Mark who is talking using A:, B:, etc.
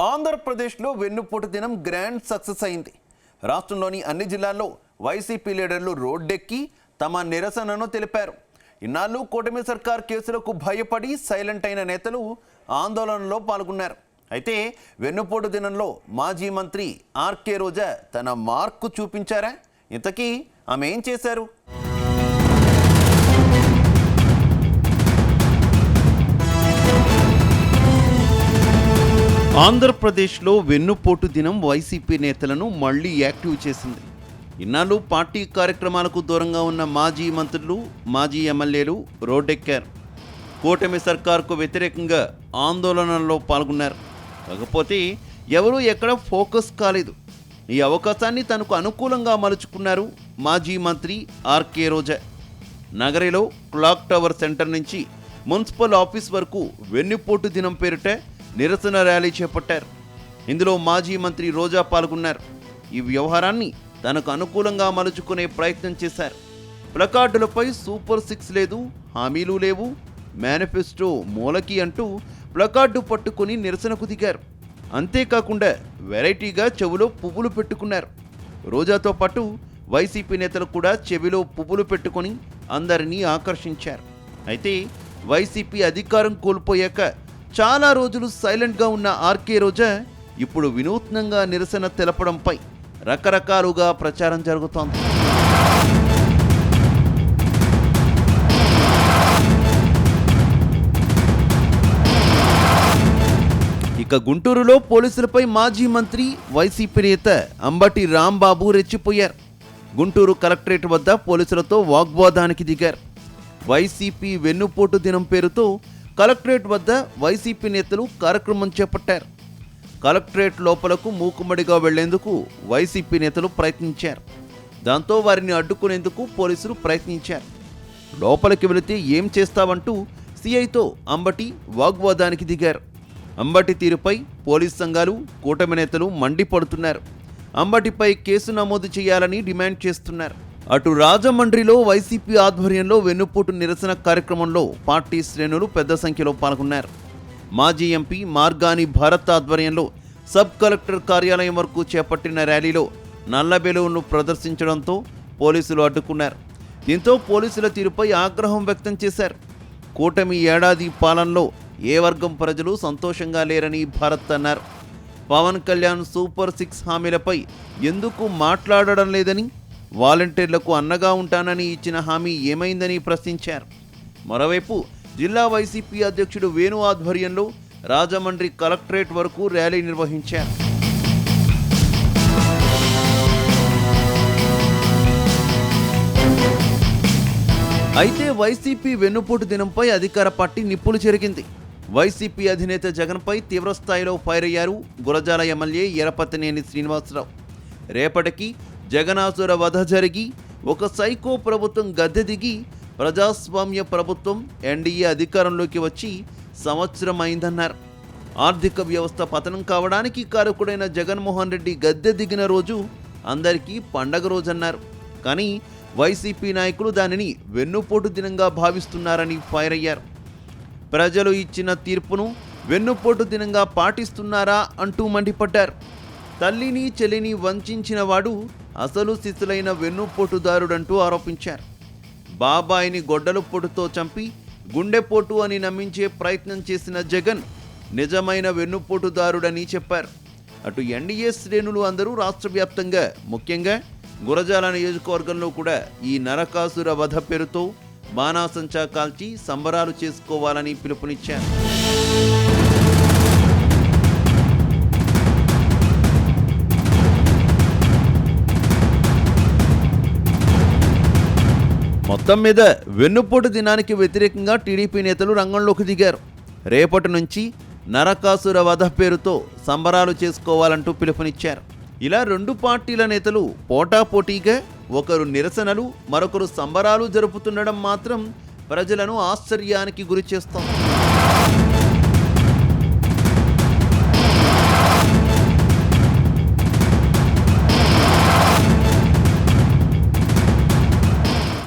A: ఆంధ్రప్రదేశ్లో వెన్నుపోటు దినం గ్రాండ్ సక్సెస్ అయింది. రాష్ట్రంలోని అన్ని జిల్లాల్లో వైసీపీ లీడర్లు రోడ్డెక్కి తమ నిరసనను తెలిపారు. ఇన్నాళ్ళు కూటమి సర్కార్ కేసులకు భయపడి సైలెంట్ అయిన నేతలు ఆందోళనలో పాల్గొన్నారు. అయితే వెన్నుపోటు దినంలో మాజీ మంత్రి ఆర్కే రోజా తన మార్కు చూపించారా? ఇంతకీ ఆమె ఏం చేశారు? ఆంధ్రప్రదేశ్లో వెన్నుపోటు దినం వైసీపీ నేతలను మళ్లీ యాక్టివ్ చేసింది. ఇన్నాళ్ళు పార్టీ కార్యక్రమాలకు దూరంగా ఉన్న మాజీ మంత్రులు, మాజీ ఎమ్మెల్యేలు రోడ్డెక్కారు. కూటమి సర్కార్కు వ్యతిరేకంగా ఆందోళనల్లో పాల్గొన్నారు. కాకపోతే ఎవరూ ఎక్కడ ఫోకస్ కాలేదు. ఈ అవకాశాన్ని తనకు అనుకూలంగా మలుచుకున్నారు మాజీ మంత్రి ఆర్కే రోజా. నగరిలో క్లాక్ టవర్ సెంటర్ నుంచి మున్సిపల్ ఆఫీస్ వరకు వెన్నుపోటు దినం పేరిట నిరసన ర్యాలీ చేపట్టారు. ఇందులో మాజీ మంత్రి రోజా పాల్గొన్నారు. ఈ వ్యవహారాన్ని తనకు అనుకూలంగా మలుచుకునే ప్రయత్నం చేశారు. ప్లకార్డులపై సూపర్ 6 లేదు, హామీలు లేవు, మేనిఫెస్టో మూలకి అంటూ ప్లకార్డు పట్టుకుని నిరసనకు దిగారు. అంతేకాకుండా వెరైటీగా చెవిలో పువ్వులు పెట్టుకున్నారు. రోజాతో పాటు వైసీపీ నేతలు కూడా చెవిలో పువ్వులు పెట్టుకొని అందరినీ ఆకర్షించారు. అయితే వైసీపీ అధికారం కోల్పోయాక చాలా రోజులు సైలెంట్గా ఉన్న ఆర్కే రోజా ఇప్పుడు వినూత్నంగా నిరసన తెలపడంపై రకరకాలుగా ప్రచారం జరుగుతోంది. ఇక గుంటూరులో పోలీసులపై మాజీ మంత్రి వైసీపీ నేత అంబటి రాంబాబు రెచ్చిపోయారు. గుంటూరు కలెక్టరేట్ వద్ద పోలీసులతో వాగ్వాదానికి దిగారు. వైసీపీ వెన్నుపోటు దినం పేరుతో కలెక్టరేట్ వద్ద వైసీపీ నేతలు కార్యక్రమం చేపట్టారు. కలెక్టరేట్ లోపలకు మూకుమ్మడిగా వెళ్లేందుకు వైసీపీ నేతలు ప్రయత్నించారు. దాంతో వారిని అడ్డుకునేందుకు పోలీసులు ప్రయత్నించారు. లోపలికి వెళితే ఏం చేస్తావంటూ సిఐతో అంబటి వాగ్వాదానికి దిగారు. అంబటి తీరుపై పోలీస్ సంఘాలు, కూటమి నేతలు మండిపడుతున్నారు. అంబటిపై కేసు నమోదు చేయాలని డిమాండ్ చేస్తున్నారు. అటు రాజమండ్రిలో వైసీపీ ఆధ్వర్యంలో వెన్నుపోటు నిరసన కార్యక్రమంలో పార్టీ శ్రేణులు పెద్ద సంఖ్యలో పాల్గొన్నారు. మాజీ ఎంపీ మార్గాని భారత్ ఆధ్వర్యంలో సబ్ కలెక్టర్ కార్యాలయం వరకు చేపట్టిన ర్యాలీలో నల్ల బెలూన్లు ప్రదర్శించడంతో పోలీసులు అడ్డుకున్నారు. దీంతో పోలీసుల తీరుపై ఆగ్రహం వ్యక్తం చేశారు. కూటమి ఏడాది పాలనలో ఏ వర్గం ప్రజలు సంతోషంగా లేరని భారత్ అన్నారు. పవన్ కళ్యాణ్ సూపర్ 6 హామీలపై ఎందుకు మాట్లాడడం లేదని, వాలంటీర్లకు అన్నగా ఉంటానని ఇచ్చిన హామీ ఏమైందని ప్రశ్నించారు. మరోవైపు జిల్లా వైసీపీ అధ్యక్షుడు వేణు ఆధ్వర్యంలో రాజమండ్రి కలెక్టరేట్ వరకు ర్యాలీ నిర్వహించారు. అయితే వైసీపీ వెన్నుపోటు దినంపై అధికార పార్టీ నిప్పులు చెరిగింది. వైసీపీ అధినేత జగన్పై తీవ్రస్థాయిలో ఫైర్ అయ్యారు గురజాల ఎమ్మెల్యే ఎరపతినేని శ్రీనివాసరావు. రేపటికి జగనాసుర వధ జరిగి ఒక సైకో ప్రభుత్వం గద్దె దిగి ప్రజాస్వామ్య ప్రభుత్వం ఎన్డీఏ అధికారంలోకి వచ్చి సంవత్సరం అయిందన్నారు. ఆర్థిక వ్యవస్థ పతనం కావడానికి కారకుడైన జగన్మోహన్ రెడ్డి గద్దె దిగిన రోజు అందరికీ పండగ రోజన్నారు. కానీ వైసీపీ నాయకులు దానిని వెన్నుపోటు దినంగా భావిస్తున్నారని ఫైర్ అయ్యారు. ప్రజలు ఇచ్చిన తీర్పును వెన్నుపోటు దినంగా పాటిస్తున్నారా అంటూ మండిపడ్డారు. తల్లిని చెల్లిని వంచిన వాడు అసలు శిశులైన వెన్నుపోటుదారుడంటూ ఆరోపించారు. బాబాయిని గొడ్డలు పొట్టుతో చంపి గుండెపోటు అని నమ్మించే ప్రయత్నం చేసిన జగన్ నిజమైన వెన్నుపోటుదారుడని చెప్పారు. అటు ఎన్డీఏ శ్రేణులు అందరూ రాష్ట్ర వ్యాప్తంగా, ముఖ్యంగా గురజాల నియోజకవర్గంలో కూడా ఈ నరకాసుర వధ పేరుతో బాణాసంచా కాల్చి సంబరాలు చేసుకోవాలని పిలుపునిచ్చారు. మొత్తం మీద వెన్నుపోటు దినానికి వ్యతిరేకంగా టీడీపీ నేతలు రంగంలోకి దిగారు. రేపటి నుంచి నరకాసుర వధ పేరుతో సంబరాలు చేసుకోవాలంటూ పిలుపునిచ్చారు. ఇలా రెండు పార్టీల నేతలు పోటాపోటీగా ఒకరు నిరసనలు, మరొకరు సంబరాలు జరుపుతుండడం మాత్రం ప్రజలను ఆశ్చర్యానికి గురి చేస్తోంది.